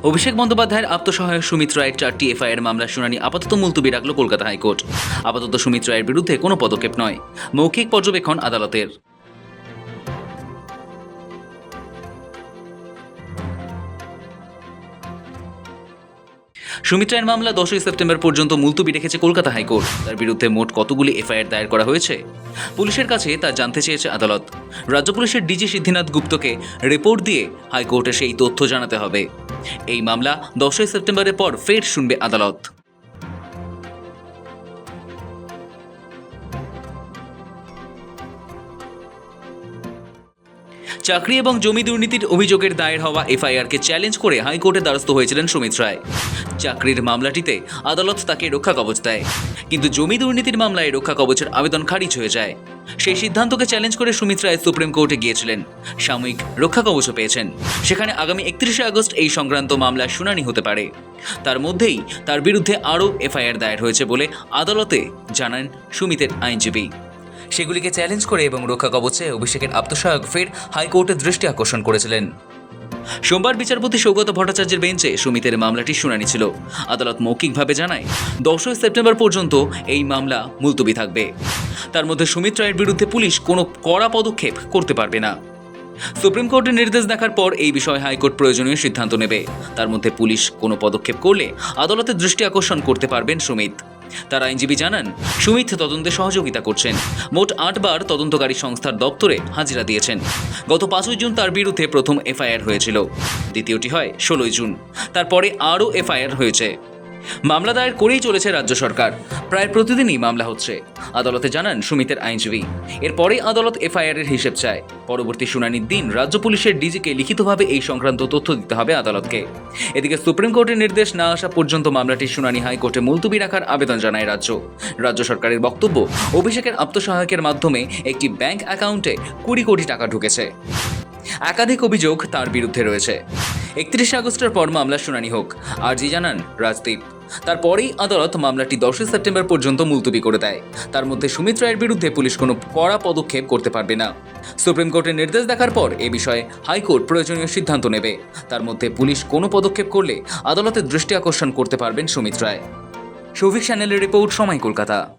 অভিষেক বন্দ্যোপাধ্যায়ের আত্মসহায়ক সুমিত রায়ের 4টি এফআইআর মামলার শুনানি আপাতত মুলতবি রাখল কলকাতা হাইকোর্ট। আপাতত সুমিত রায়ের বিরুদ্ধে কোনো পদক্ষেপ নয়, মৌখিক পর্যবেক্ষণ আদালতের। সুমিত রায়ের মামলা 10ই সেপ্টেম্বর পর্যন্ত মুলতবি রেখেছে কলকাতা হাইকোর্ট। তার বিরুদ্ধে মোট কতগুলি এফআইআর দায়ের করা হয়েছে পুলিশের কাছে তা জানতে চেয়েছে আদালত। রাজ্য পুলিশের ডিজি সিদ্ধিনাথ গুপ্তকে রিপোর্ট দিয়ে হাইকোর্টে সেই তথ্য জানাতে হবে। এই মামলা 10ই সেপ্টেম্বরের পর ফের শুনবে আদালত। চাকরি এবং জমি দুর্নীতির অভিযোগের দায়ের হওয়া এফআইআরকে চ্যালেঞ্জ করে হাইকোর্টে দ্বারস্থ হয়েছিলেন সুমিত রায়। চাকরির মামলাটিতে আদালত তাকে রক্ষা কবচ দেয়, কিন্তু জমি দুর্নীতির মামলায় রক্ষা কবচের আবেদন খারিজ হয়ে যায়। সেই সিদ্ধান্তকে চ্যালেঞ্জ করে সুমিত রায় সুপ্রিম কোর্টে গিয়েছিলেন, সাময়িক রক্ষা কবচও পেয়েছেন। সেখানে আগামী 31শে আগস্ট এই সংক্রান্ত মামলার শুনানি হতে পারে। তার মধ্যেই তার বিরুদ্ধে আরও এফআইআর দায়ের হয়েছে বলে আদালতে জানান সুমিতের আইনজীবী। সেগুলিকে চ্যালেঞ্জ করে এবং রক্ষা কবচে অভিষেকের আত্মসহায়ক ফের হাইকোর্টের দৃষ্টি আকর্ষণ করেছিলেন। সোমবার বিচারপতি সৌগত ভট্টাচার্যের বেঞ্চে সুমিতের মামলাটির শুনানি ছিল। আদালত মৌখিকভাবে জানায় 10ই সেপ্টেম্বর পর্যন্ত এই মামলা মুলতবি থাকবে। তার মধ্যে সুমিত রায়ের বিরুদ্ধে পুলিশ কোনো কড়া পদক্ষেপ করতে পারবে না। সুপ্রিম কোর্টের নির্দেশ দেখার পর এই বিষয়ে হাইকোর্ট প্রয়োজনীয় সিদ্ধান্ত নেবে। তার মধ্যে পুলিশ কোনো পদক্ষেপ করলে আদালতের দৃষ্টি আকর্ষণ করতে পারবেন সুমিত। তার আইনজীবী জানান, সুমিত তদন্তে সহযোগিতা করছেন। মোট 8 বার তদন্তকারী সংস্থার দপ্তরে হাজিরা দিয়েছেন। গত 5ই জুন তার বিরুদ্ধে প্রথম এফআইআর হয়েছিল, দ্বিতীয়টি হয় 16ই জুন। তারপরে আরও এফআইআর হয়েছে। মামলা দায়ের করেই চলেছে রাজ্য সরকার। প্রায় প্রতিদিনই মামলা হচ্ছে, আদালতে জানান সুমিতের আইনজীবী। এরপরেই আদালত এফআইআর এর হিসেব চায়। পরবর্তী শুনানির দিন রাজ্য পুলিশের ডিজিকে লিখিতভাবে এই সংক্রান্ত তথ্য দিতে হবে আদালতকে। এদিকে সুপ্রিম কোর্টের নির্দেশ না আসা পর্যন্ত মামলাটির শুনানি হাইকোর্টে মুলতবি রাখার আবেদন জানায় রাজ্য সরকারের বক্তব্য, অভিষেকের আত্মসহায়কের মাধ্যমে একটি ব্যাংক অ্যাকাউন্টে 20 কোটি টাকা ঢুকেছে। একাধিক অভিযোগ তার বিরুদ্ধে রয়েছে। 31শে আগস্টের পর মামলার শুনানি হোক, আর্জি জানান রাজদীপ। তারপরেই আদালত মামলাটি 10ই সেপ্টেম্বর পর্যন্ত মুলতবি করে দেয়। তার মধ্যে সুমিত রায়ের বিরুদ্ধে পুলিশ কোনো কড়া পদক্ষেপ করতে পারবে না। সুপ্রিম কোর্টের নির্দেশ দেখার পর এ বিষয়ে হাইকোর্ট প্রয়োজনীয় সিদ্ধান্ত নেবে। তার মধ্যে পুলিশ কোনো পদক্ষেপ করলে আদালতের দৃষ্টি আকর্ষণ করতে পারবেন সুমিত রায়। সৌভিক চ্যানেলের রিপোর্ট, সময়, কলকাতা।